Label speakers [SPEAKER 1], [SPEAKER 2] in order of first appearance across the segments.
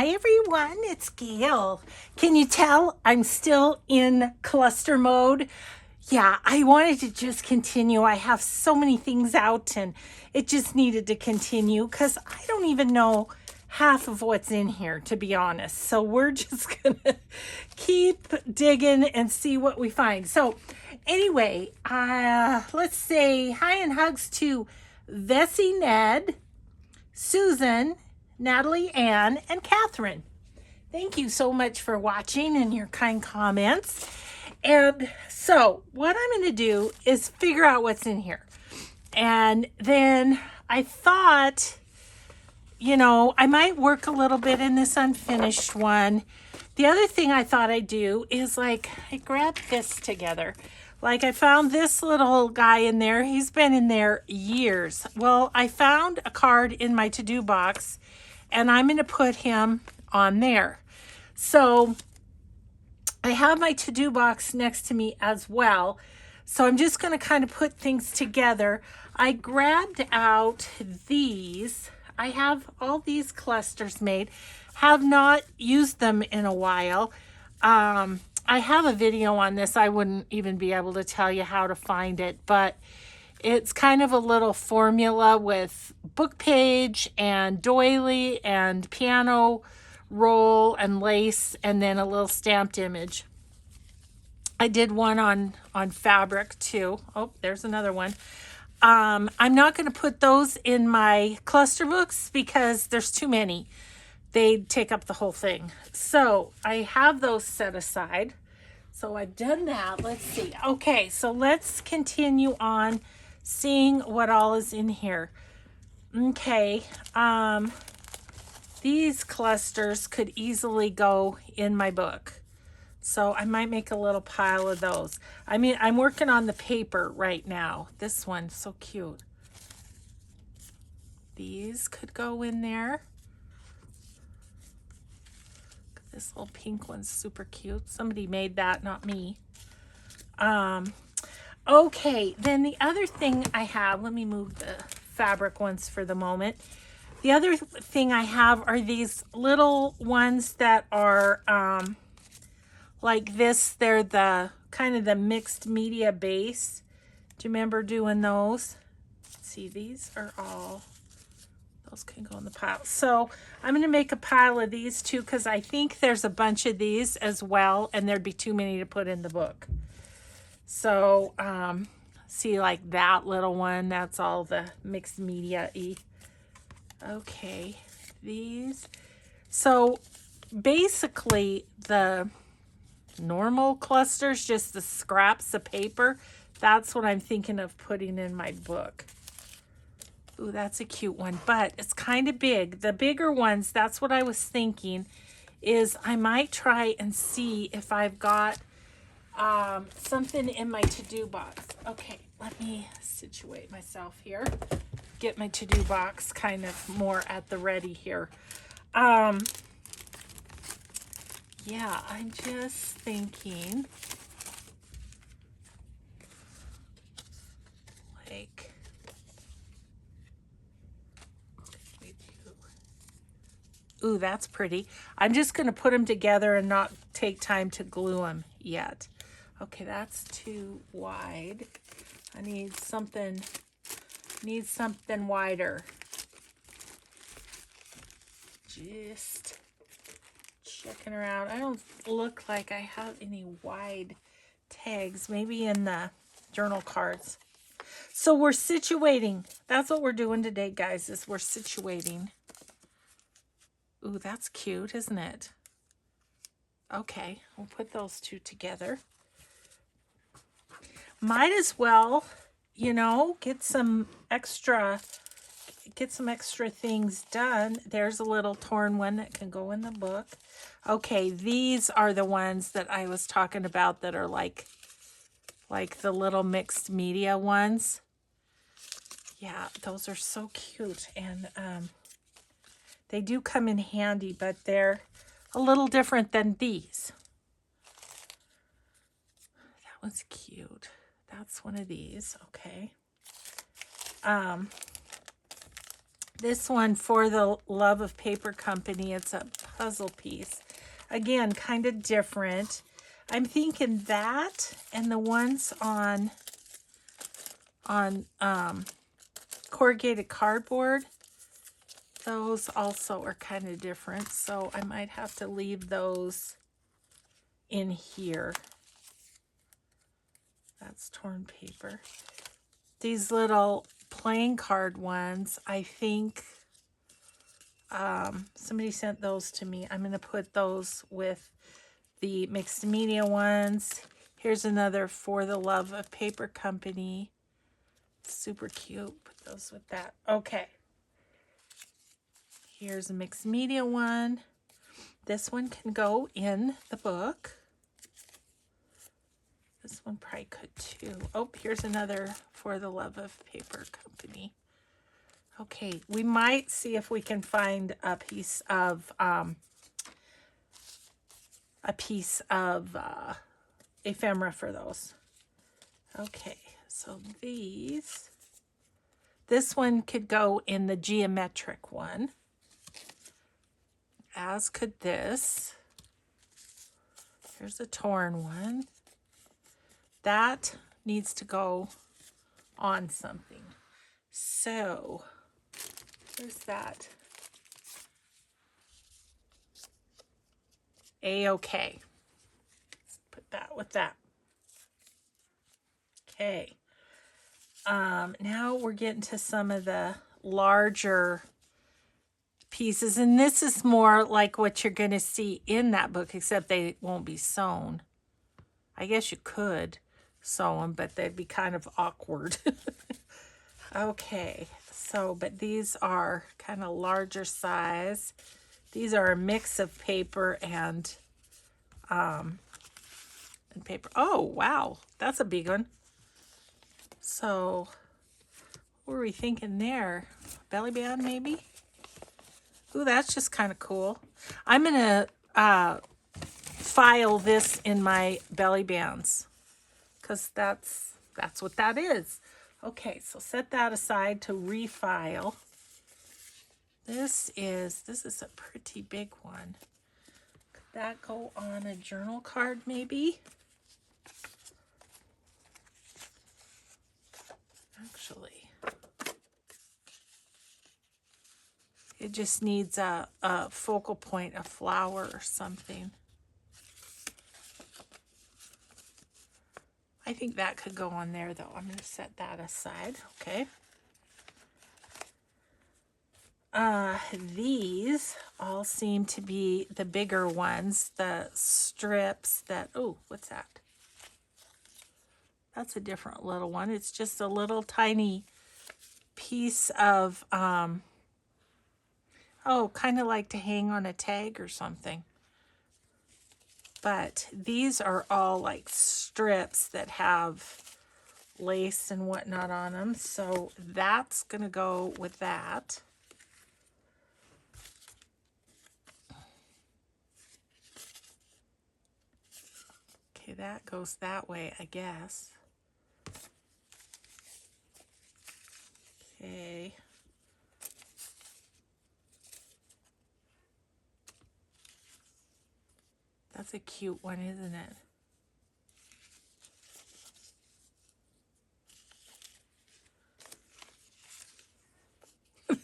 [SPEAKER 1] Hi everyone, it's Gail. Can you tell I'm still in cluster mode? Yeah, I wanted to just continue. I have so many things out and it just needed to continue because I don't even know half of what's in here, to be honest. So we're just gonna keep digging and see what we find. So anyway, let's say hi and hugs to Vessie Ned, Susan, Natalie Ann, and Catherine. Thank you so much for watching and your kind comments. And so what I'm going to do is figure out what's in here. And then I thought, I might work a little bit in this unfinished one. The other thing I thought I'd do is I grabbed this together. I found this little guy in there. He's been in there years. Well, I found a card in my to-do box and I'm going to put him on there. So I have my to-do box next to me as well. So I'm just going to kind of put things together. I grabbed out these. I have all these clusters made. Have not used them in a while. I have a video on this. I wouldn't even be able to tell you how to find it, but it's kind of a little formula with book page and doily and piano roll and lace and then a little stamped image. I did one on fabric too. Oh, there's another one. I'm not going to put those in my cluster books because there's too many. They'd take up the whole thing. So I have those set aside. So I've done that. Let's see. Okay, so let's continue on seeing what all is in here. Okay, these clusters could easily go in my book. So I might make a little pile of those. I mean, I'm working on the paper right now. This one's so cute. These could go in there. This little pink one's super cute. Somebody made that, not me. Okay, then the other thing I have, let me move the fabric ones for the moment. The other thing I have are these little ones that are like this. They're the kind of the mixed media base. Do you remember doing those? See, these are all, those can go in the pile. So I'm going to make a pile of these too because I think there's a bunch of these as well and there'd be too many to put in the book. So see, like that little one, that's all the mixed media-y. Okay, these. So basically the normal clusters, just the scraps of paper, that's what I'm thinking of putting in my book. Ooh, that's a cute one, but it's kind of big. The bigger ones, that's what I was thinking, is I might try and see if I've got something in my to-do box. Okay, let me situate myself here. Get my to-do box kind of more at the ready here. Yeah, I'm just thinking like, ooh, that's pretty. I'm just going to put them together and not take time to glue them yet. Okay, that's too wide. I need something wider. Just checking around. I don't look like I have any wide tags. Maybe in the journal cards. So we're situating. That's what we're doing today, guys, is we're situating. Ooh, that's cute, isn't it? Okay, we'll put those two together. Might as well, get some extra things done. There's a little torn one that can go in the book. Okay, these are the ones that I was talking about that are like the little mixed media ones. Yeah, those are so cute. And they do come in handy, but they're a little different than these. That one's cute. That's one of these. Okay. This one, For the Love of Paper Company, it's a puzzle piece. Again, kind of different. I'm thinking that and the ones on corrugated cardboard, those also are kind of different. So I might have to leave those in here. That's torn paper. These little playing card ones, I think somebody sent those to me. I'm going to put those with the mixed media ones. Here's another For the Love of Paper company. Super cute. Put those with that. Okay. Here's a mixed media one. This one can go in the book. This one probably could too. Oh, here's another For the Love of Paper company. Okay, we might see if we can find a piece of ephemera for those. Okay, so this one could go in the geometric one, as could this. Here's a torn one. That needs to go on something. So, where's that? A-okay. Put that with that. Okay. Now we're getting to some of the larger pieces, and this is more like what you're going to see in that book, except they won't be sewn. I guess you could sew them, but they'd be kind of awkward. Okay, so, but these are kind of larger size. These are a mix of paper and paper. Oh, wow, that's a big one. So, what were we thinking there? Belly band, maybe? Ooh, that's just kind of cool. I'm going to file this in my belly bands because that's what that is. Okay, so set that aside to refile. This is a pretty big one. Could that go on a journal card maybe? Actually, it just needs a focal point, a flower or something. I think that could go on there though. I'm going to set that aside. Okay. These all seem to be the bigger ones, the strips that, oh, what's that? That's a different little one. It's just a little tiny piece of, oh, kind of like to hang on a tag or something. But these are all like strips that have lace and whatnot on them. So that's going to go with that. Okay, that goes that way, I guess. Okay. That's a cute one, isn't it?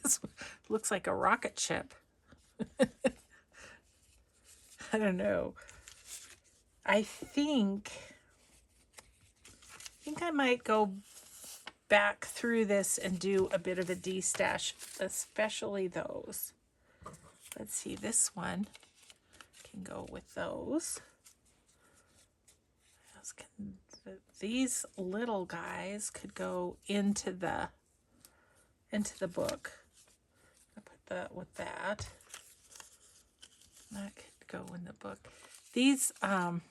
[SPEAKER 1] This looks like a rocket ship. I don't know. I think I might go back through this and do a bit of a de-stash, especially those. Let's see, this one can go with those. These little guys could go into the book. I'll put that with that. That could go in the book. These aren't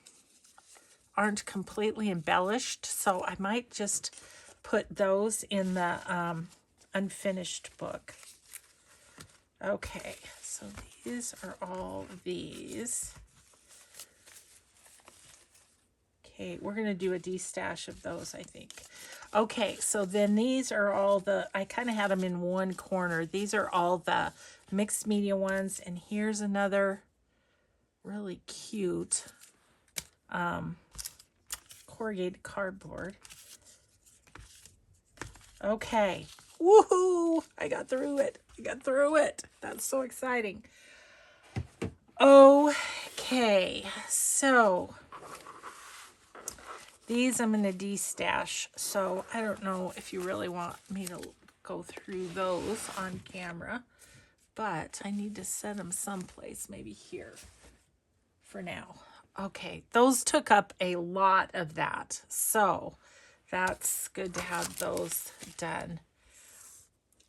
[SPEAKER 1] completely embellished, so I might just put those in the unfinished book. Okay, so these are all these. Okay, we're going to do a de-stash of those, I think. Okay, so then these are all the, I kind of had them in one corner. These are all the mixed media ones, and here's another really cute corrugated cardboard. Okay. Woohoo! I got through it. I got through it. That's so exciting. Okay. So these I'm going to de-stash. So I don't know if you really want me to go through those on camera, but I need to set them someplace, maybe here for now. Okay. Those took up a lot of that. So that's good to have those done.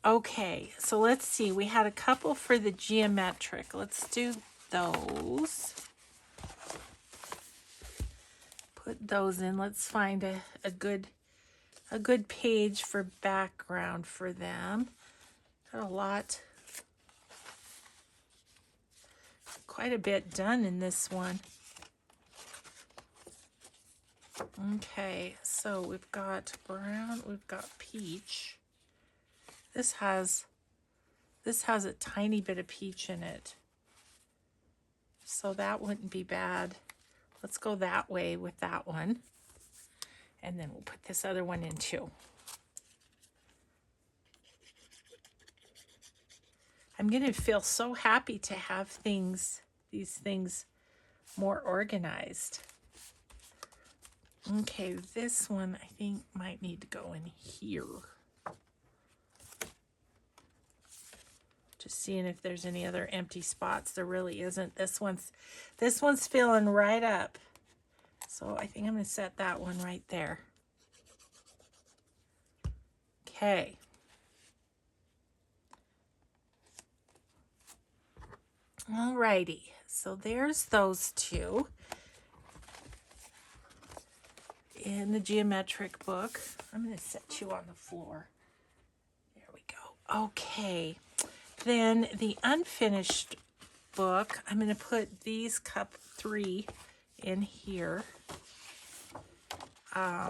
[SPEAKER 1] Okay, so let's see. We had a couple for the geometric. Let's do those. Put those in. Let's find a good page for background for them. Got a lot, quite a bit done in this one. Okay, so we've got brown, we've got peach. This has a tiny bit of peach in it, so that wouldn't be bad. Let's go that way with that one, and then we'll put this other one in too. I'm gonna feel so happy to have these things more organized. Okay, this one I think might need to go in here. Just seeing if there's any other empty spots. There really isn't. This one's filling right up. So I think I'm going to set that one right there. Okay. Alrighty. So there's those two in the geometric book. I'm going to set you on the floor. There we go. Okay. Then the unfinished book, I'm going to put these cup 3 in here. That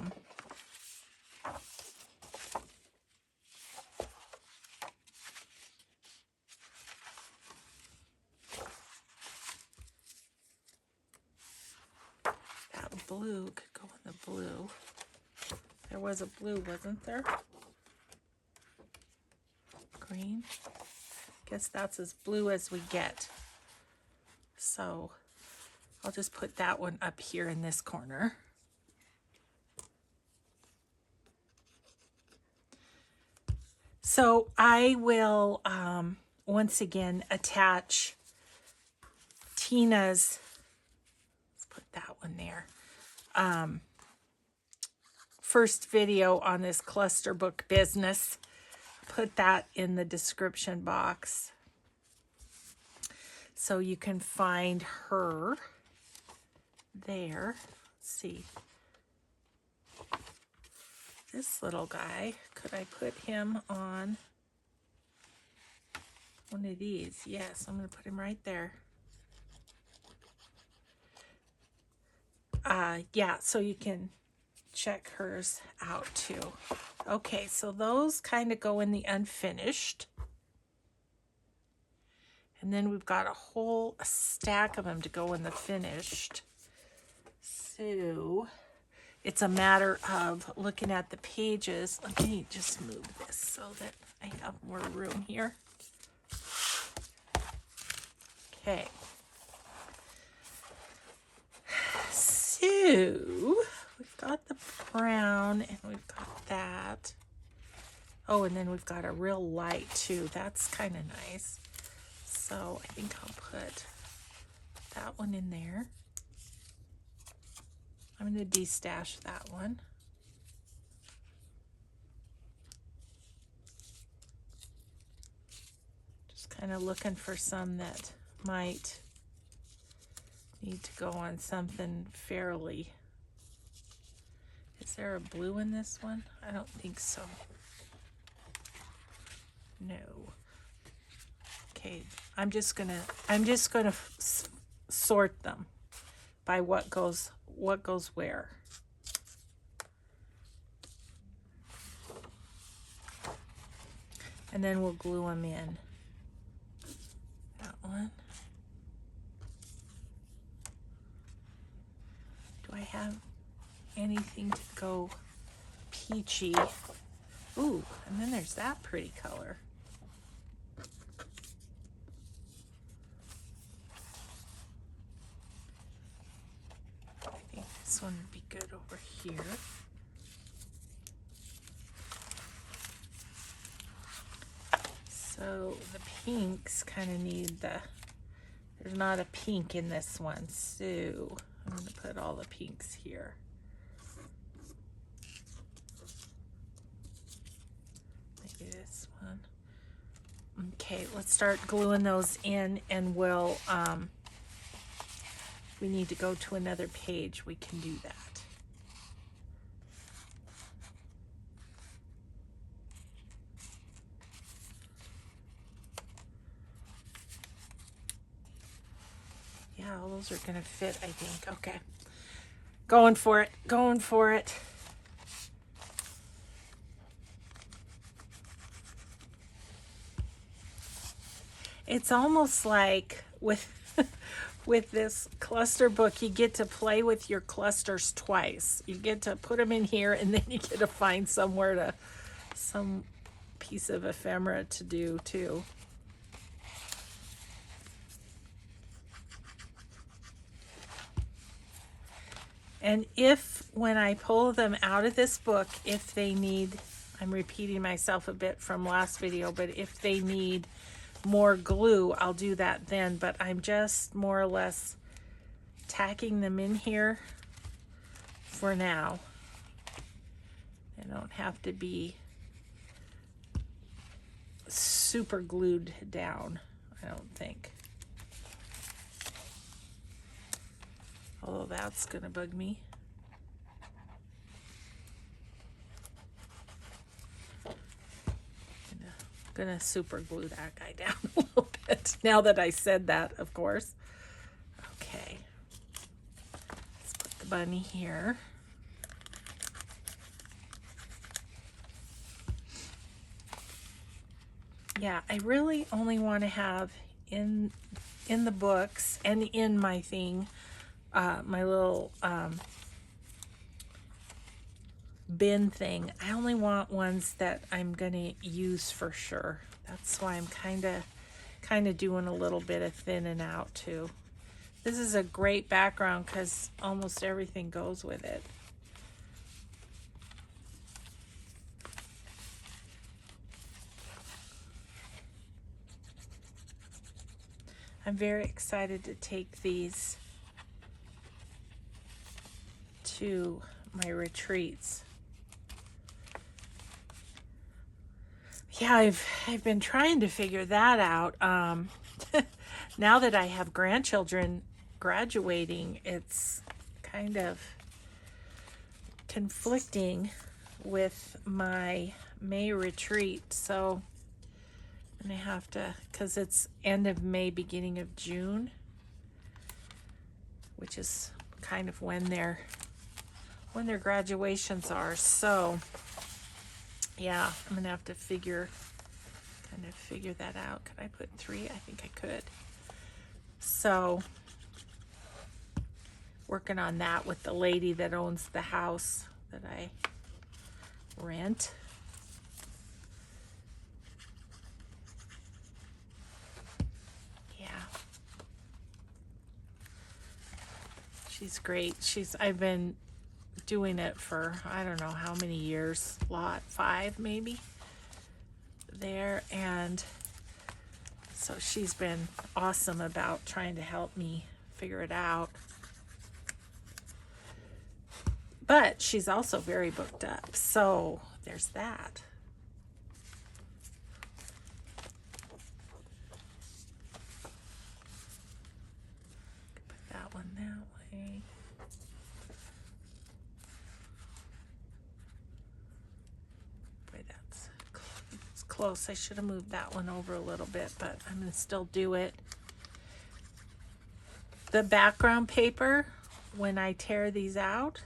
[SPEAKER 1] blue could go in the blue. There was a blue, wasn't there? Green. Guess that's as blue as we get. So I'll just put that one up here in this corner. So I will once again attach Tina's, let's put that one there, first video on this cluster book business. Put that in the description box so you can find her there. Let's see. This little guy, could I put him on one of these? Yes, I'm going to put him right there. Yeah, so you can check hers out too. Okay, so those kind of go in the unfinished. And then we've got a whole stack of them to go in the finished. So it's a matter of looking at the pages. Let me just move this so that I have more room here. Okay. So we've got the brown and we've got that. Oh, and then we've got a real light too. That's kind of nice. So I think I'll put that one in there. I'm going to de-stash that one. Just kind of looking for some that might need to go on something fairly. Is there a blue in this one? I don't think so. No. Okay, I'm just gonna sort them by what goes where. And then we'll glue them in. That one. I have anything to go peachy? Ooh, and then there's that pretty color. I think this one would be good over here. So the pinks kind of need there's not a pink in this one, so I'm going to put all the pinks here. Maybe this one. Okay, let's start gluing those in, and we'll, we need to go to another page. We can do that. Yeah, all those are gonna fit, I think. Okay. Going for it, going for it. It's almost like with with this cluster book, you get to play with your clusters twice. You get to put them in here, and then you get to find somewhere some piece of ephemera to do too. And if, when I pull them out of this book, if they need, I'm repeating myself a bit from last video, but if they need more glue, I'll do that then. But I'm just more or less tacking them in here for now. They don't have to be super glued down, I don't think. Although that's gonna bug me. Gonna super glue that guy down a little bit now that I said that, of course. Okay, let's put the bunny here. Yeah, I really only want to have in the books and in my thing, my little bin thing, I only want ones that I'm gonna use for sure. That's why I'm kind of doing a little bit of thinning out too. This is a great background because almost everything goes with it. I'm very excited to take these to my retreats. Yeah, I've been trying to figure that out. Now that I have grandchildren graduating, it's kind of conflicting with my May retreat. So I'm gonna have to, because it's end of May, beginning of June, which is kind of when their graduations are. So yeah, I'm gonna have to figure that out. Could I put 3? I think I could. So working on that with the lady that owns the house that I rent. Yeah, she's great. I've been doing it for I don't know how many years, 5 maybe there, and so she's been awesome about trying to help me figure it out. But she's also very booked up, so there's that. Put that one that way. It's close. I should have moved that one over a little bit, but I'm going to still do it. The background paper, when I tear these out,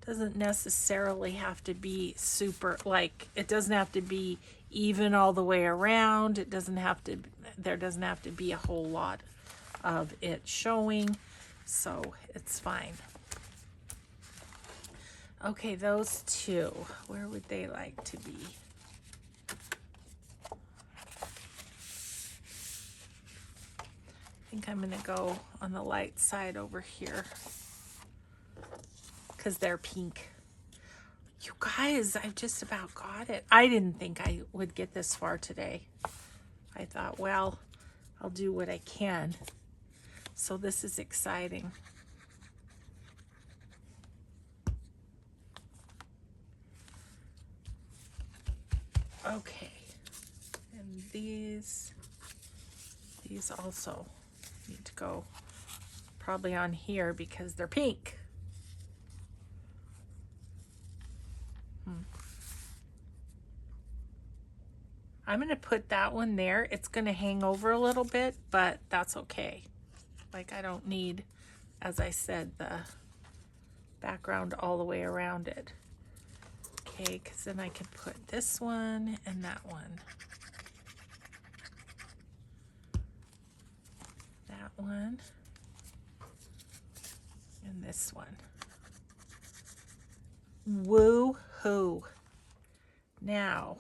[SPEAKER 1] doesn't necessarily have to be super, like, it doesn't have to be even all the way around. It doesn't have to, there doesn't have to be a whole lot of it showing, so it's fine. Okay, those two, where would they like to be? I think I'm gonna go on the light side over here because they're pink. You guys, I just about got it. I didn't think I would get this far today. I thought, well, I'll do what I can. So this is exciting. Okay, and these also need to go probably on here because they're pink. I'm going to put that one there. It's going to hang over a little bit, but that's okay. Like, I don't need, as I said, the background all the way around it. Okay, because then I can put this one and that one. That one. And this one. Woo-hoo. Now,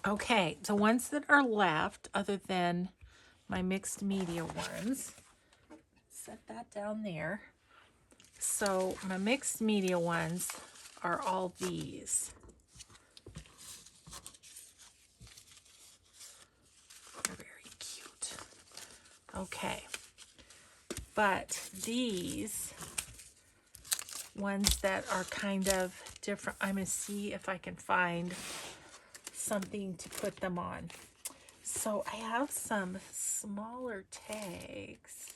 [SPEAKER 1] okay, the ones that are left, other than my mixed media ones, set that down there. So my mixed media ones are all these. They're very cute. Okay, but these ones that are kind of different, I'm going to see if I can find something to put them on. So I have some smaller tags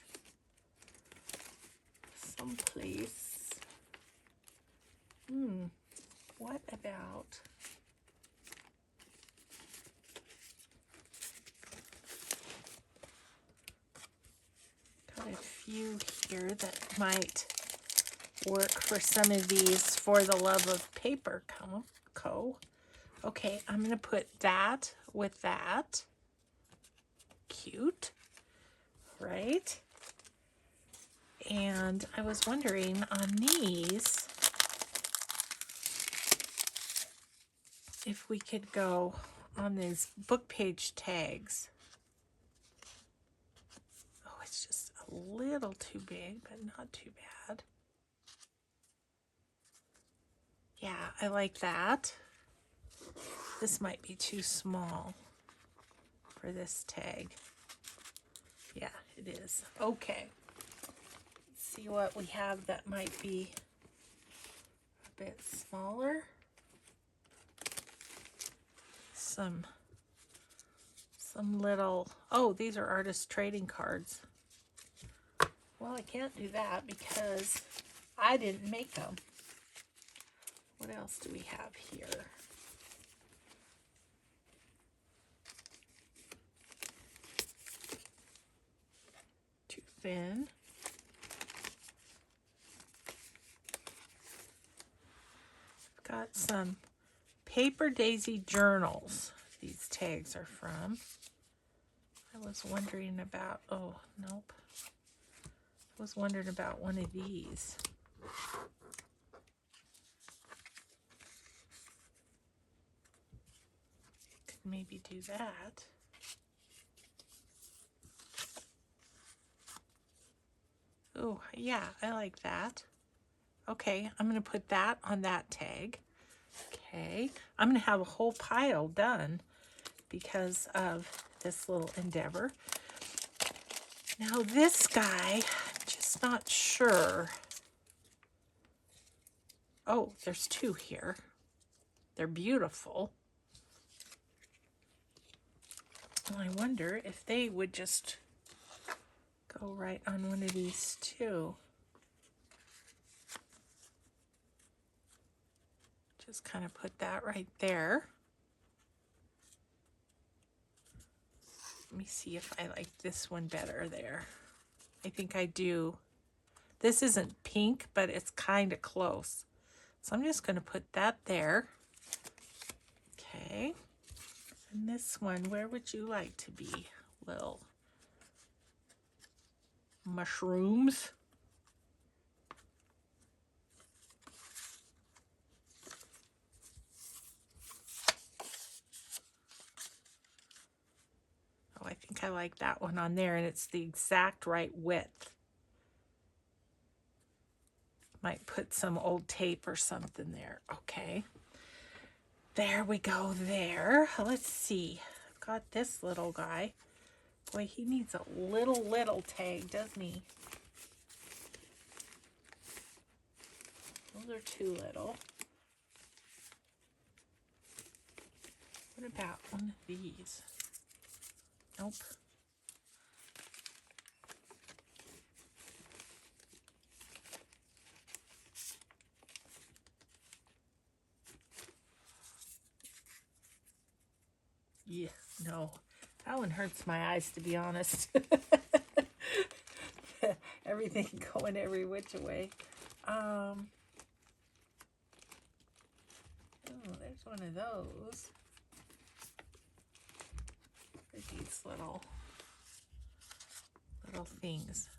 [SPEAKER 1] someplace. What about got a few here that might work for some of these for the love of paper co. Okay, I'm going to put that with that. Cute, right? And I was wondering on these if we could go on these book page tags. Oh, it's just a little too big, but not too bad. Yeah, I like that. This might be too small for this tag. Yeah, it is. Okay. Let's see what we have that might be a bit smaller. Some little, oh, these are artist trading cards. Well, I can't do that because I didn't make them. What else do we have here? Too thin. I've got some Paper Daisy journals. These tags are from. I was wondering about, oh, nope. I was wondering about one of these. Could maybe do that. Oh, yeah, I like that. Okay, I'm going to put that on that tag. Okay, I'm going to have a whole pile done because of this little endeavor. Now this guy, I'm just not sure. Oh, there's two here. They're beautiful. Well, I wonder if they would just go right on one of these too. Just kind of put that right there. Let me see if I like this one better there. I think I do. This isn't pink, but it's kind of close. So I'm just going to put that there. Okay. And this one, where would you like to be? Little mushrooms. like that one on there, and it's the exact right width. Might put some old tape or something there. Okay. There we go there. Let's see. I've got this little guy. Boy, he needs a little tag, doesn't he? Those are too little. What about one of these? Nope. Yeah, no. That one hurts my eyes, to be honest. Everything going every which way. Oh, there's one of those. Look at these little things.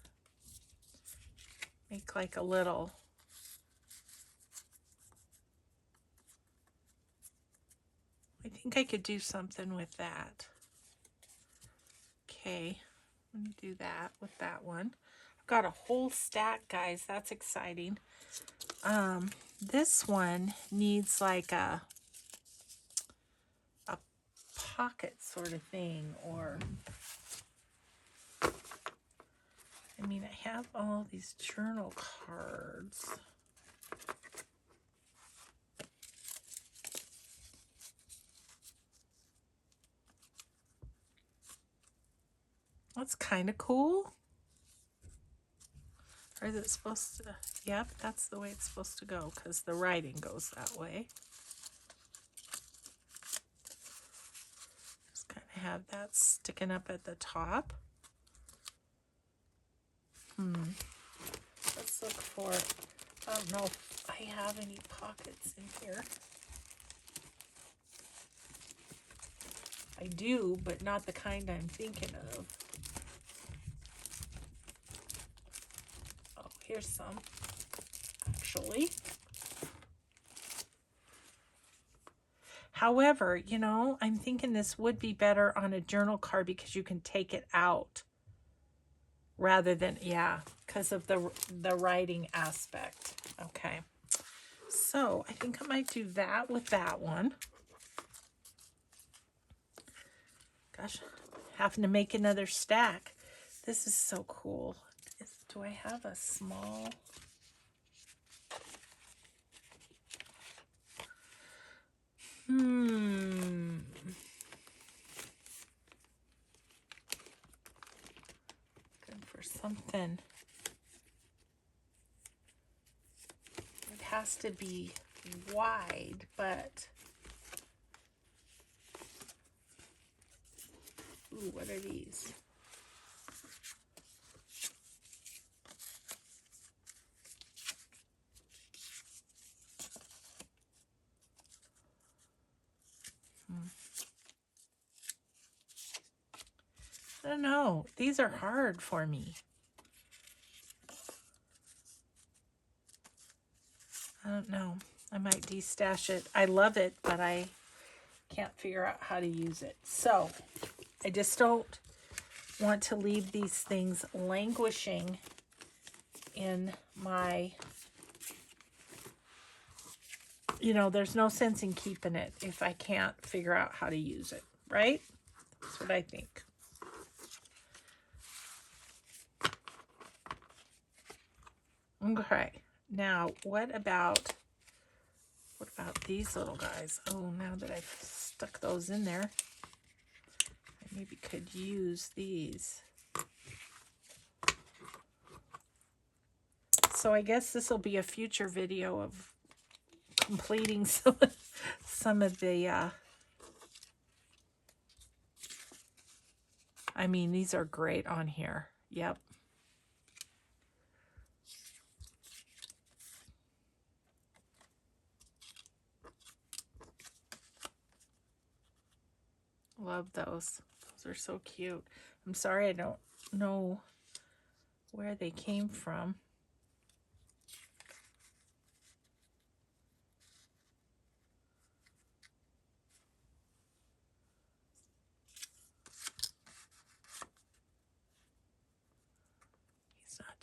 [SPEAKER 1] Make like a little. I think I could do something with that. Okay, let me do that with that one. I've got a whole stack, guys. That's exciting. This one needs like a pocket sort of thing, or I mean, I have all these journal cards. That's kind of cool. Or is it supposed to? Yep, that's the way it's supposed to go, because the writing goes that way. Just kind of have that sticking up at the top. Let's look for, I don't know if I have any pockets in here. I do, but not the kind I'm thinking of. Oh, here's some, actually. However, you know, I'm thinking this would be better on a journal card because you can take it out rather than, yeah, because of the writing aspect. Okay. So I think I might do that with that one. Gosh, having to make another stack. This is so cool. Do I have a small? Looking for something. It has to be wide, but ooh, what are these? I don't know. These are hard for me. I don't know. I might destash it. I love it, but I can't figure out how to use it. So I just don't want to leave these things languishing in my, you know, there's no sense in keeping it if I can't figure out how to use it, right? That's what I think. Okay, now what about these little guys? Oh, now that I've stuck those in there, I maybe could use these. So I guess this will be a future video of completing some of the, I mean, these are great on here. Yep. Love those. Those are so cute. I'm sorry I don't know where they came from.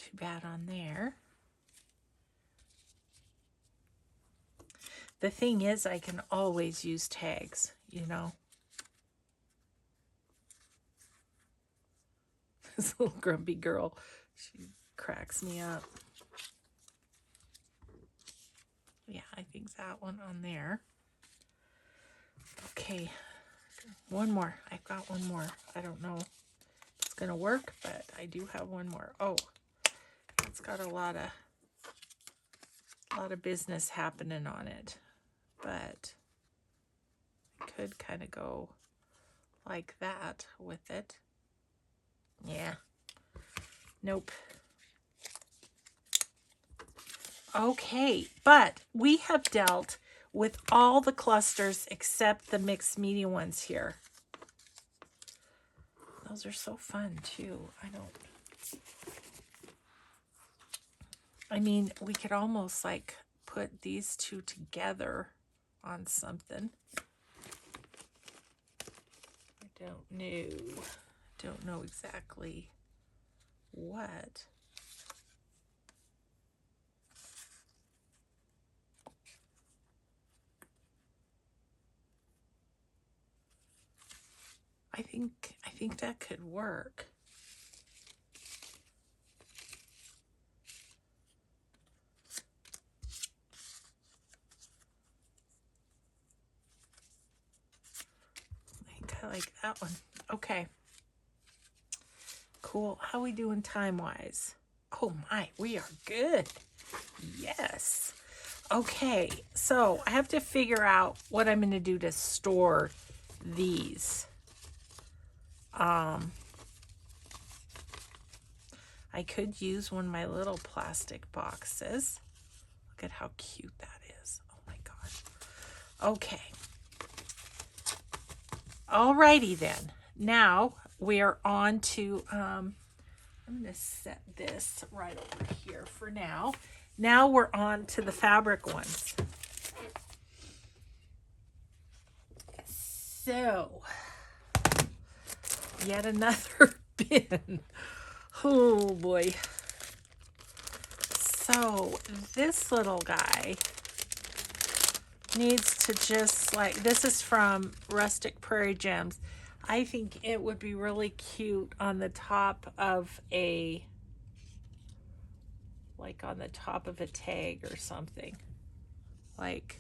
[SPEAKER 1] Too bad on there. The thing is, I can always use tags, you know. This little grumpy girl, she cracks me up. Yeah, I think that one on there. Okay, one more. I've got one more. I don't know if it's going to work, but I do have one more. Oh, it's got a lot of business happening on it, but I could kind of go like that with it. Yeah. Nope. Okay, but we have dealt with all the clusters except the mixed media ones here. Those are so fun too. I mean, we could almost like put these two together on something. I don't know exactly what. I think that could work. I think I like that one. Okay. Cool. How are we doing time-wise? Oh my, we are good. Yes. Okay, so I have to figure out what I'm going to do to store these. I could use one of my little plastic boxes. Look at how cute that is. Oh my gosh. Okay. Alrighty then. Now we are on to, I'm going to set this right over here for now. Now we're on to the fabric ones. So, yet another bin. Oh boy. So this little guy needs to just like, this is from Rustic Prairie Gems. I think it would be really cute on the top of a, like on the top of a tag or something. Like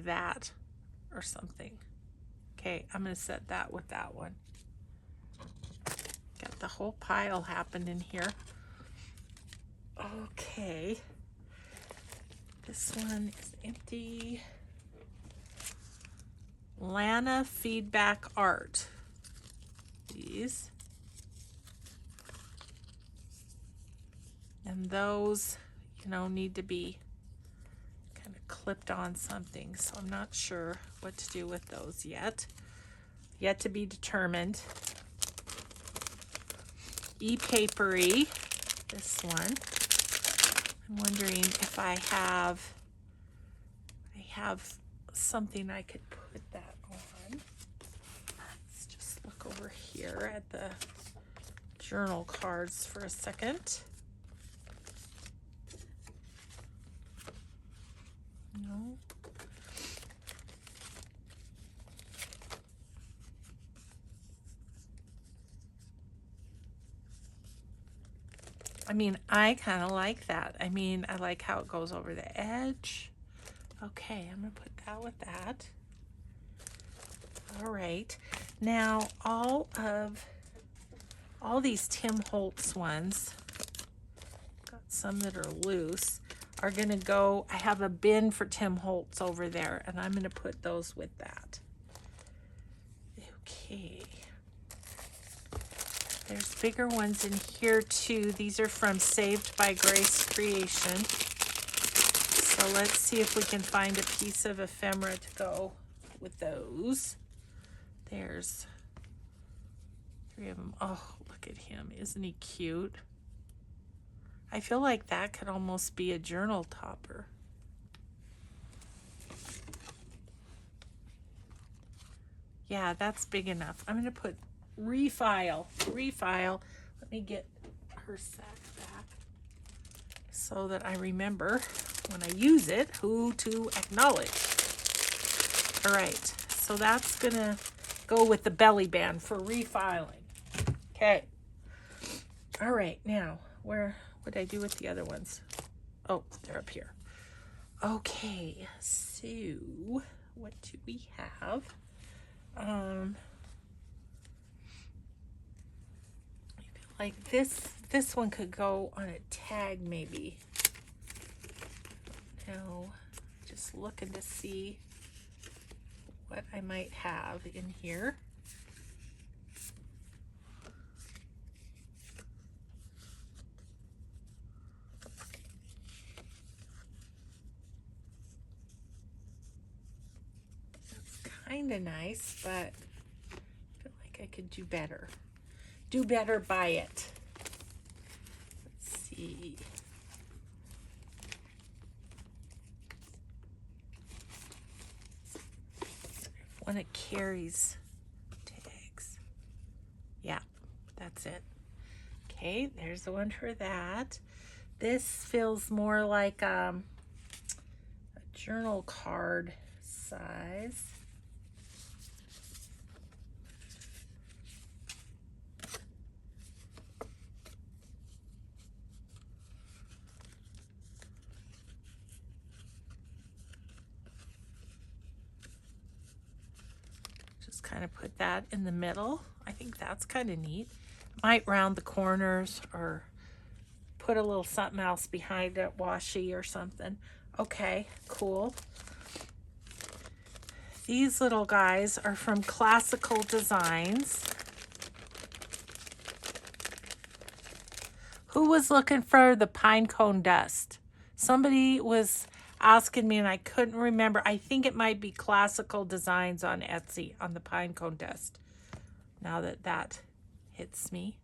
[SPEAKER 1] that or something. Okay, I'm going to set that with that one. Got the whole pile happening here. Okay. This one is empty. Lana Feedback Art. These. And those, you know, need to be kind of clipped on something. So I'm not sure what to do with those yet. Yet to be determined. E-papery. This one. I'm wondering if I have something I could put that on. Let's just look over here at the journal cards for a second. No. I mean, I kind of like that. I mean, I like how it goes over the edge. Okay, I'm going to put that with that. All right. Now, all these Tim Holtz ones, got some that are loose, are going to go, I have a bin for Tim Holtz over there, and I'm going to put those with that. Okay. There's bigger ones in here too. These are from Saved by Grace Creation. So let's see if we can find a piece of ephemera to go with those. There's 3 of them. Oh, look at him. Isn't he cute? I feel like that could almost be a journal topper. Yeah, that's big enough. I'm going to put refile. Let me get her sack back so that I remember when I use it who to acknowledge. All right, so that's gonna go with the belly band for refiling. Okay. All right, now what did I do with the other ones? Oh, they're up here. Okay, so what do we have? I feel like this one could go on a tag maybe. Now, just looking to see what I might have in here. Kind of nice, but I feel like I could do better. Do better by it. Let's see. One that carries tags. Yeah, that's it. Okay, there's the one for that. This feels more like a journal card size. Just kind of put that in the middle. I think that's kind of neat. Might round the corners or put a little something else behind it, washi or something. Okay, cool. These little guys are from Classical Designs. Who was looking for the pine cone dust? Somebody was asking me and I couldn't remember. I think it might be Classical Designs on Etsy on the pine cone dust. Now that hits me.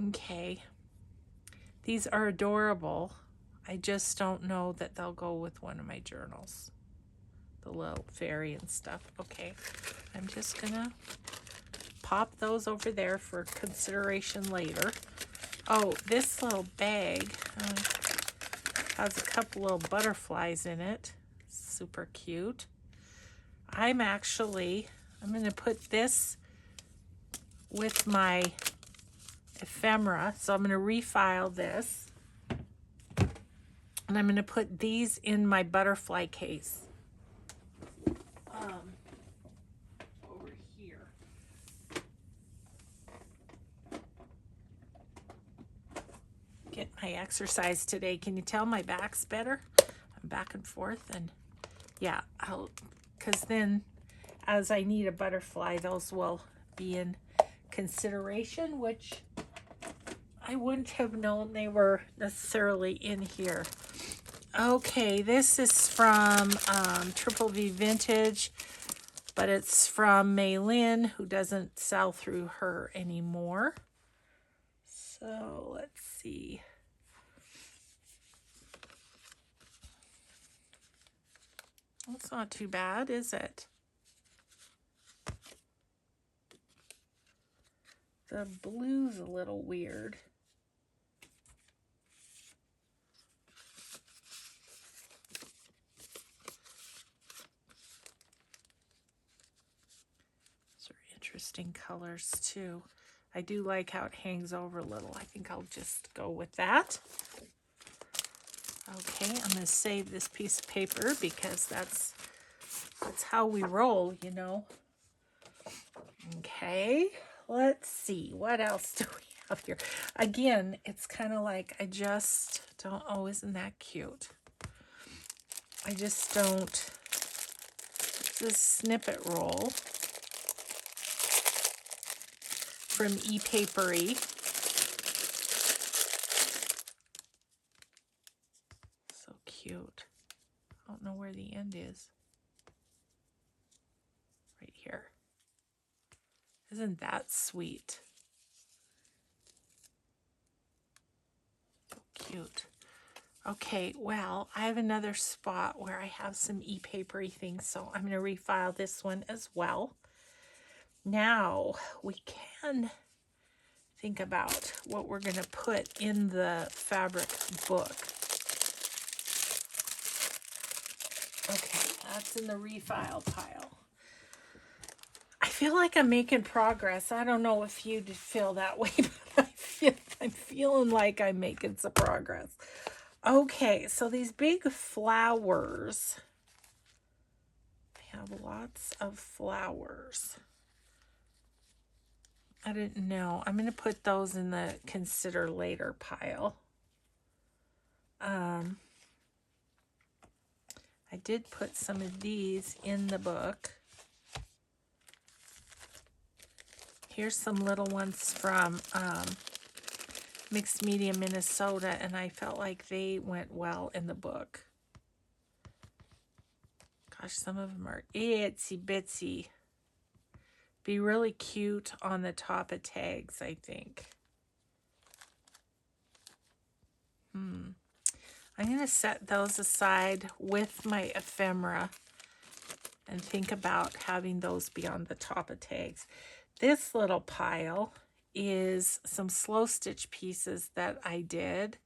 [SPEAKER 1] Okay. These are adorable. I just don't know that they'll go with one of my journals. The little fairy and stuff. Okay. I'm just gonna pop those over there for consideration later. Oh, this little bag has a couple little butterflies in it. Super cute. I'm going to put this with my ephemera. So I'm going to refile this. And I'm going to put these in my butterfly case. Over here. Get my exercise today. Can you tell my back's better? I'm back and forth, and yeah, because then as I need a butterfly, those will be in consideration, which I wouldn't have known they were necessarily in here. Okay, this is from Triple V Vintage, but it's from Maylin, who doesn't sell through her anymore. So let's see. That's not too bad, is it? The blue's a little weird. These are interesting colors too. I do like how it hangs over a little. I think I'll just go with that. Okay, I'm going to save this piece of paper because that's how we roll, you know. Okay, let's see. What else do we have here? Again, it's kind of like I just don't, oh, isn't that cute? I just don't. This is snippet roll from ePapery. So cute. I don't know where the end is. Right here. Isn't that sweet? So cute. Okay, well, I have another spot where I have some ePapery things, so I'm going to refile this one as well. Now, we can, I think about what we're going to put in the fabric book. Okay, that's in the refile pile. I feel like I'm making progress. I don't know if you feel that way, but I'm feeling like I'm making some progress. Okay, so these big flowers, I have lots of flowers. I didn't know. I'm going to put those in the consider later pile. I did put some of these in the book. Here's some little ones from Mixed Media Minnesota, and I felt like they went well in the book. Gosh, some of them are itsy bitsy. Be really cute on the top of tags, I think. I'm going to set those aside with my ephemera and think about having those be on the top of tags. This little pile is some slow stitch pieces that I did.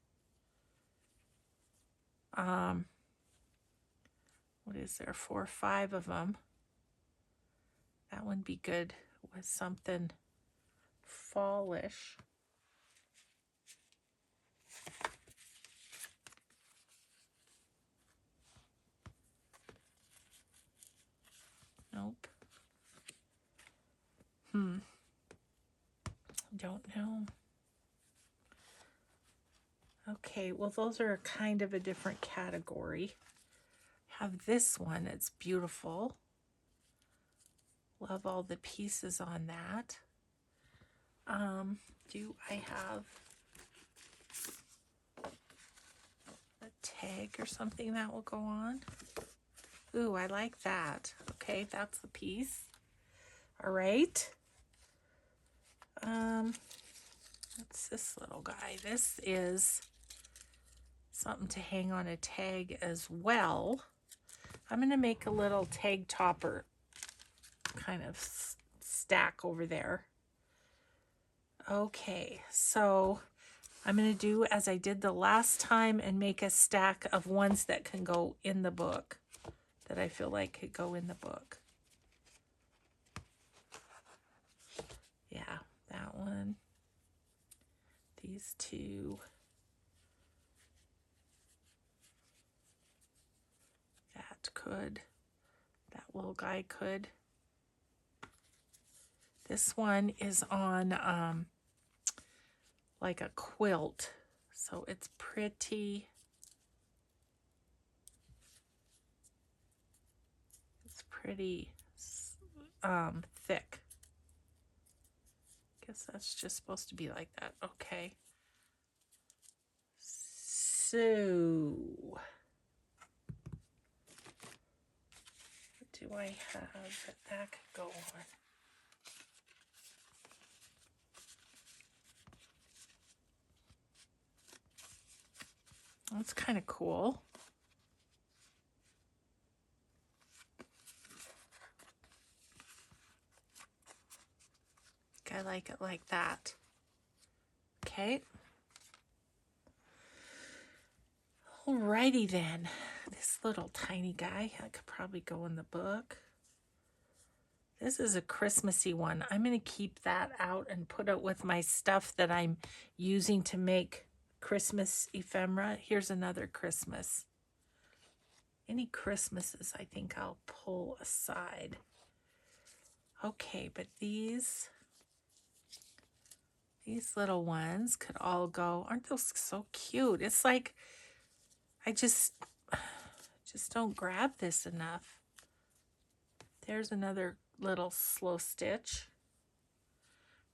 [SPEAKER 1] What is there? 4 or 5 of them. That would be good with something fallish. Nope. Don't know. Okay, well, those are kind of a different category. Have this one, it's beautiful. Love all the pieces on that. Do I have a tag or something that will go on? Ooh, I like that. Okay, that's the piece. All right. What's this little guy? This is something to hang on a tag as well. I'm going to make a little tag topper kind of stack over there. Okay, so I'm going to do as I did the last time and make a stack of ones that can go in the book, that I feel like could go in the book. Yeah, that one. These two. That could. That little guy could. This one is on like a quilt, so it's pretty. It's pretty thick. Guess that's just supposed to be like that. Okay. So, what do I have that could go on? That's kind of cool. I like it like that. Okay. Alrighty then. This little tiny guy, that could probably go in the book. This is a Christmassy one. I'm going to keep that out and put it with my stuff that I'm using to make Christmas ephemera. Here's another Christmas. Any Christmases I think I'll pull aside. Okay, but these little ones could all go. Aren't those so cute? It's like I just don't grab this enough. There's another little slow stitch.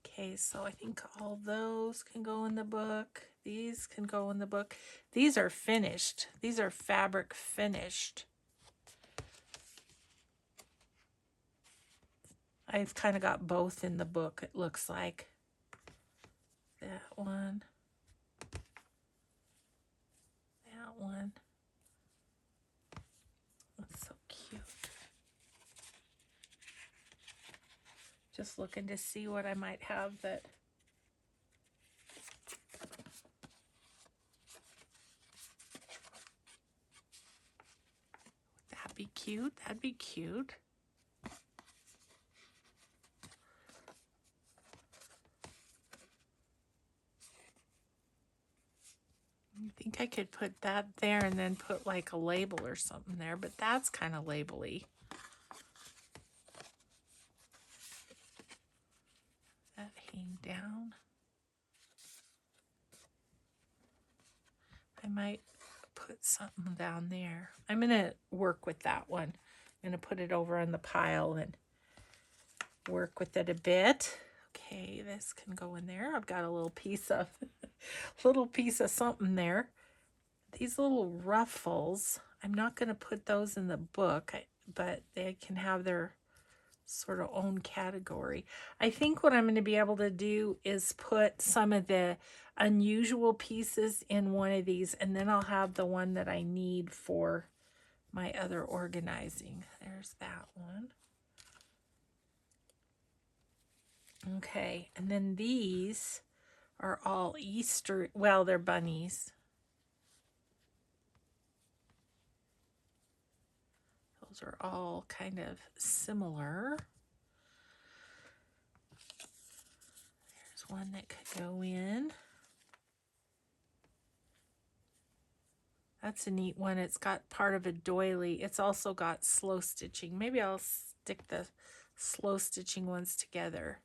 [SPEAKER 1] Okay, so I think all those can go in the book. These can go in the book. These are finished. These are fabric finished. I've kind of got both in the book, it looks like. That one. That one. That's so cute. Just looking to see what I might have that cute? That'd be cute. I think I could put that there and then put like a label or something there, but that's kind of label-y. That hang down. I might put something down there. I'm going to work with that one. I'm going to put it over on the pile and work with it a bit. Okay, this can go in there. I've got a little piece of something there. These little ruffles, I'm not going to put those in the book, but they can have their sort of own category. I think what I'm going to be able to do is put some of the unusual pieces in one of these, and then I'll have the one that I need for my other organizing. There's that one. Okay, and then these are all Easter, well, they're bunnies. Those are all kind of similar. There's one that could go in. That's a neat one. It's got part of a doily. It's also got slow stitching. Maybe I'll stick the slow stitching ones together.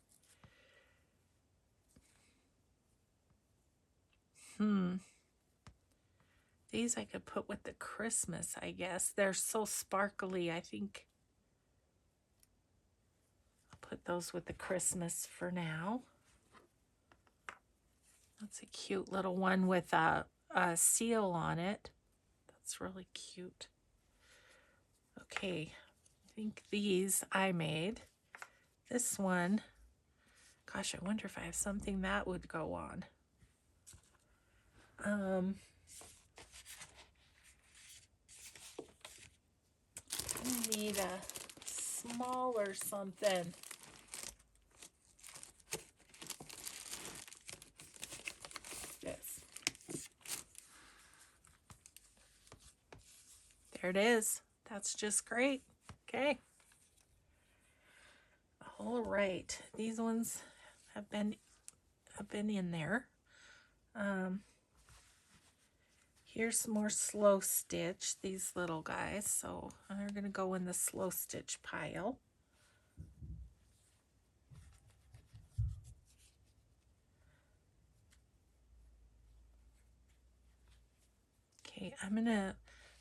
[SPEAKER 1] These I could put with the Christmas, I guess. They're so sparkly. I think I'll put those with the Christmas for now. That's a cute little one with a seal on it. That's really cute. Okay, I think these I made. This one, gosh, I wonder if I have something that would go on. I need a smaller something. This. There it is. That's just great. Okay. All right. These ones have been in there. Here's some more slow stitch, these little guys. So they're going to go in the slow stitch pile. Okay, I'm going to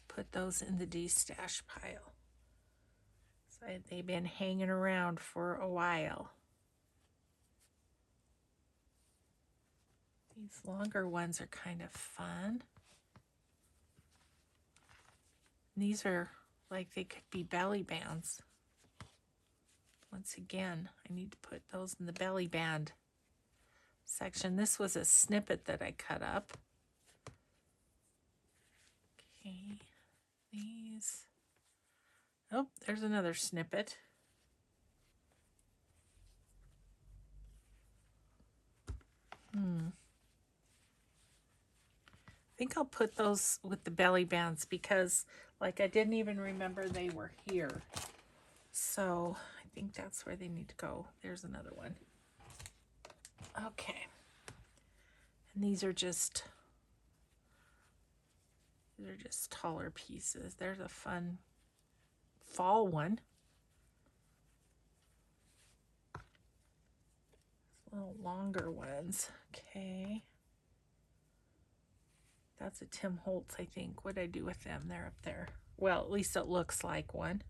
[SPEAKER 1] put those in the de-stash pile. So they've been hanging around for a while. These longer ones are kind of fun. These are like they could be belly bands. Once again, I need to put those in the belly band section. This was a snippet that I cut up. Okay, these. Oh, there's another snippet. I think I'll put those with the belly bands because like I didn't even remember they were here. So I think that's where they need to go. There's another one. Okay. And these are just taller pieces. There's a fun fall one. Little longer ones. Okay. That's a Tim Holtz, I think. What'd I do with them? They're up there. Well, at least it looks like one.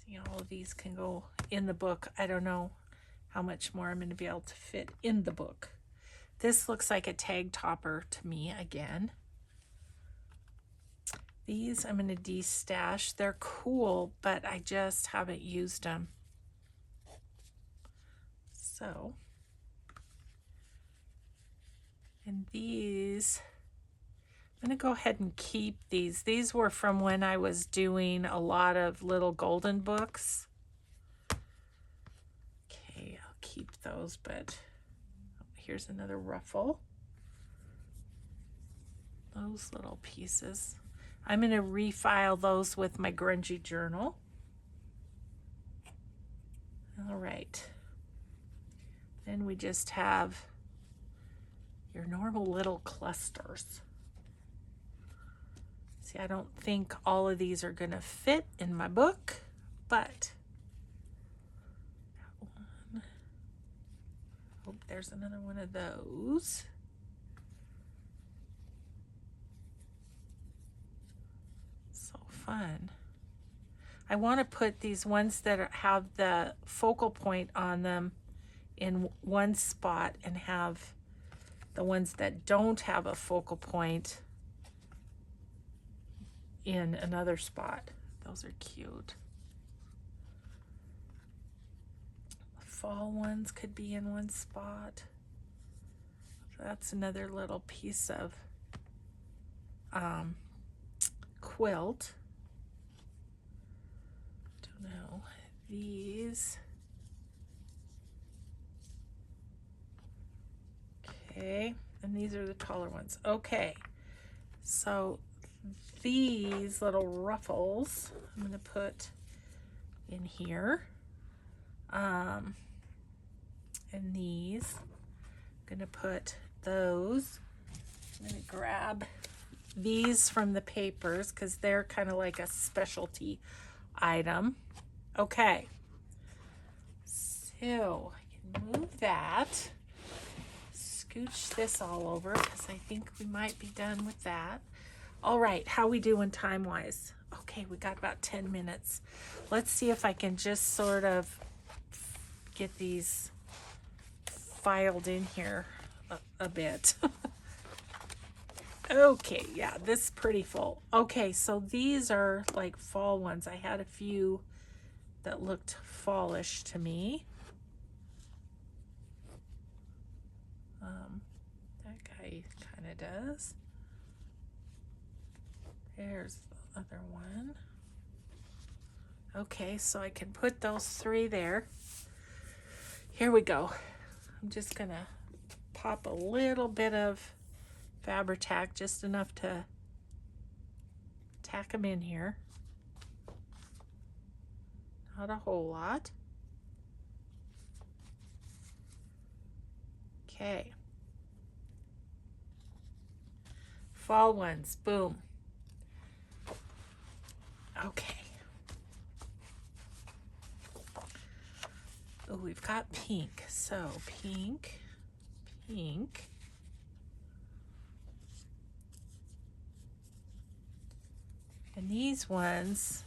[SPEAKER 1] See, all of these can go in the book. I don't know how much more I'm going to be able to fit in the book. This looks like a tag topper to me again. These I'm going to de-stash. They're cool, but I just haven't used them. So, and these, I'm going to go ahead and keep these. These were from when I was doing a lot of little golden books. Okay, I'll keep those, but oh, here's another ruffle. those little pieces. I'm going to refile those with my grungy journal. All right. Then we just have your normal little clusters. See, I don't think all of these are going to fit in my book, but that one. Oh, there's another one of those. So fun. I want to put these ones that have the focal point on them in one spot and have the ones that don't have a focal point in another spot. Those are cute. Fall ones could be in one spot. That's another little piece of quilt. Don't know. These. Okay, and these are the taller ones. Okay, so these little ruffles I'm going to put in here. And these, I'm going to put those. I'm going to grab these from the papers because they're kind of like a specialty item. Okay, so I can move that. Scooch this all over because I think we might be done with that. All right, how we doing time-wise? Okay, we got about 10 minutes. Let's see if I can just sort of get these filed in here a bit. Okay, yeah, this is pretty full. Okay, so these are like fall ones. I had a few that looked fallish to me. That guy kind of does. There's the other one. Okay, so I can put those three there. Here we go. I'm just gonna pop a little bit of Fabri-Tac, just enough to tack them in here. Not a whole lot. Okay. Fall ones, boom. Okay. Oh, we've got pink. So pink, pink. And these ones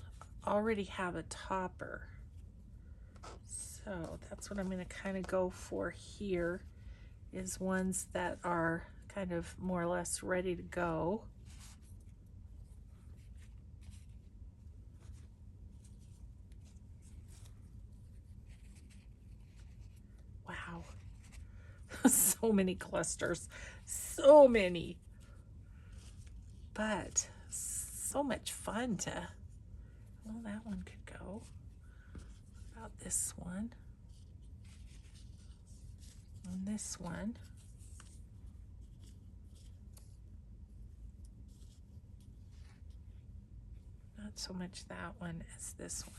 [SPEAKER 1] already have a topper. So that's what I'm going to kind of go for here, is ones that are kind of more or less ready to go. Wow. So many clusters. So many. But so much fun to, well, that one could go. What about this one? And this one. Not so much that one as this one.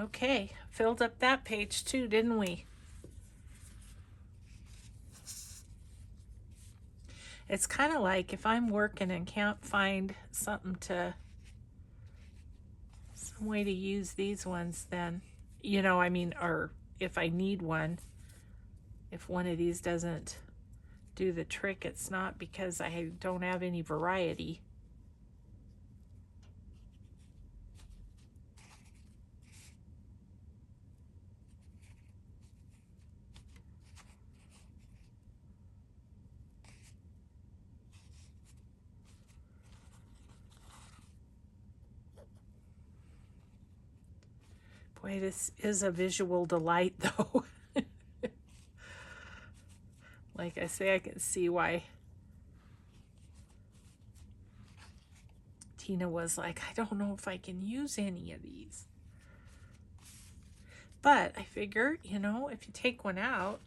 [SPEAKER 1] Okay, filled up that page too, didn't we? It's kind of like if I'm working and can't find something to, some way to use these ones, then, you know, I mean, or if I need one, if one of these doesn't do the trick, it's not because I don't have any variety. Boy, this is a visual delight, though. Like I say, I can see why Tina was like, I don't know if I can use any of these. But I figure, you know, if you take one out,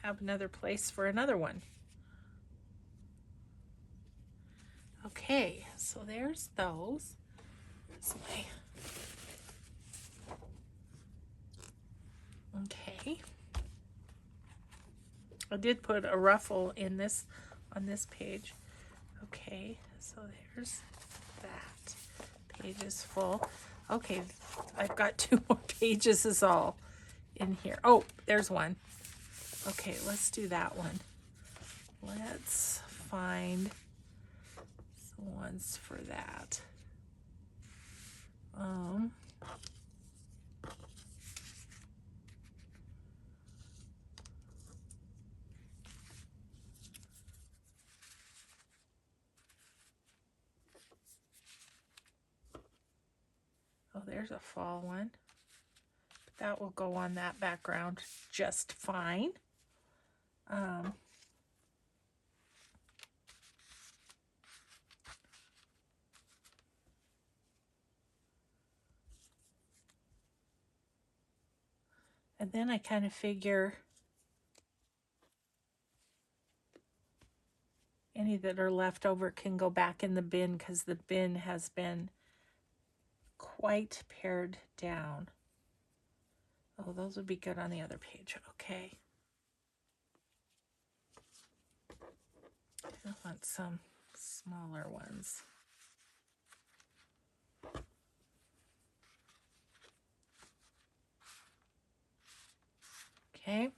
[SPEAKER 1] have another place for another one. Okay, so there's those. There's my... Okay. I did put a ruffle in this, on this page. Okay, so there's that. Page is full. Okay, I've got 2 more pages is all in here. Oh, there's one. Okay, let's do that one. Let's find some ones for that. Oh, there's a fall one. But that will go on that background just fine. And then I kind of figure any that are left over can go back in the bin because the bin has been quite pared down. Oh, those would be good on the other page. Okay. I want some smaller ones. Okay.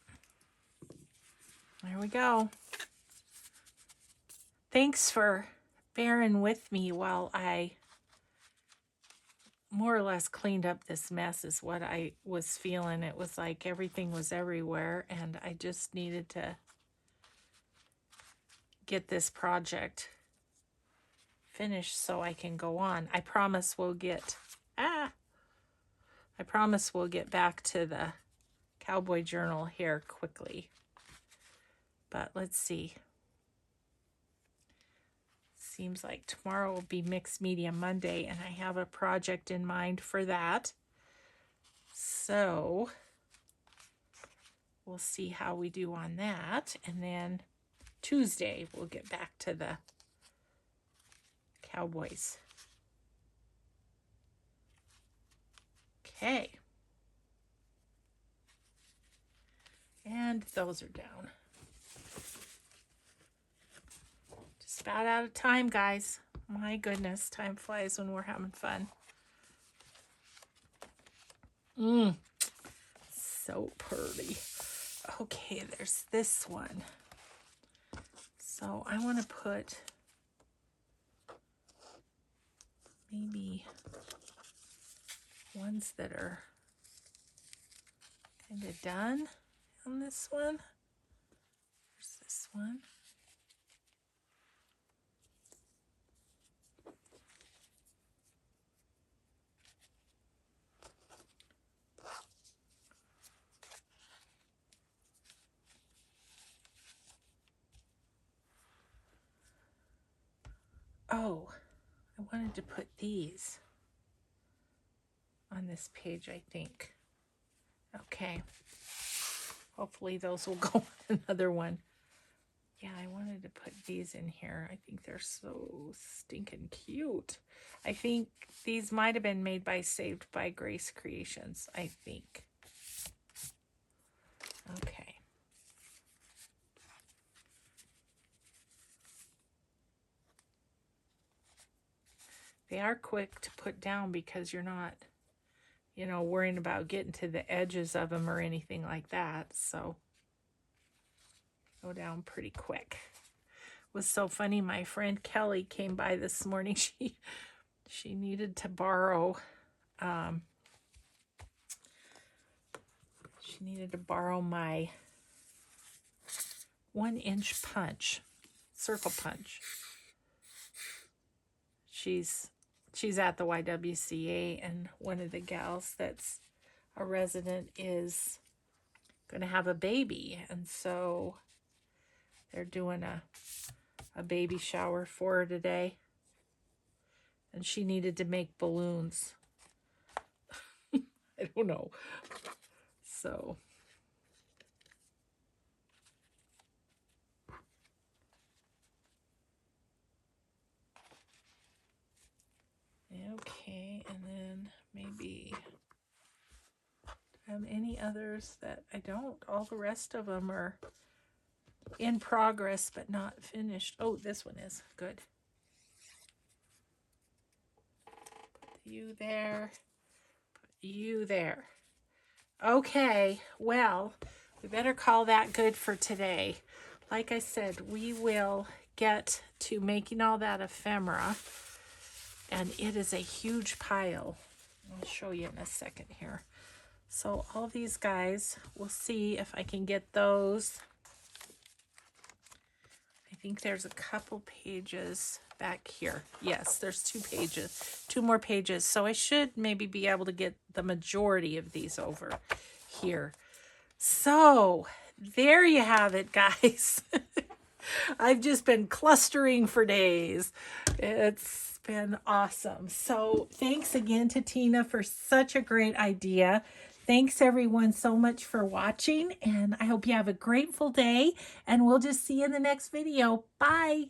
[SPEAKER 1] There we go. Thanks for bearing with me while I more or less cleaned up this mess is what I was feeling. It was like everything was everywhere and I just needed to get this project finished so I can go on. I promise we'll get back to the Cowboy Journal here quickly. But let's see. Seems like tomorrow will be Mixed Media Monday, and I have a project in mind for that. So we'll see how we do on that. And then Tuesday, we'll get back to the Cowboys. Okay. And those are down. Just about out of time, guys. My goodness, time flies when we're having fun. So pretty. Okay, there's this one. So I want to put maybe ones that are kind of done on this one. There's this one. Oh, I wanted to put these on this page, I think. Okay. Hopefully those will go on another one. Yeah, I wanted to put these in here. I think they're so stinking cute. I think these might have been made by Saved by Grace Creations, I think. Okay. They are quick to put down because you're not, you know, worrying about getting to the edges of them or anything like that. So go down pretty quick. It was so funny. My friend Kelly came by this morning. She needed to borrow my 1-inch punch, circle punch. She's at the YWCA, and one of the gals that's a resident is going to have a baby, and so they're doing a baby shower for her today, and she needed to make balloons. I don't know. So any others that I don't. All the rest of them are in progress but not finished. Oh, this one is good. Put you there. Put you there. Okay, well, we better call that good for today. Like I said, we will get to making all that ephemera, and it is a huge pile. I'll show you in a second here. So all these guys, we'll see if I can get those. I think there's a couple pages back here. Yes, there's 2 pages, 2 more pages. So I should maybe be able to get the majority of these over here. So there you have it, guys. I've just been clustering for days. It's been awesome. So thanks again to Tina for such a great idea. Thanks everyone so much for watching, and I hope you have a grateful day, and we'll just see you in the next video. Bye.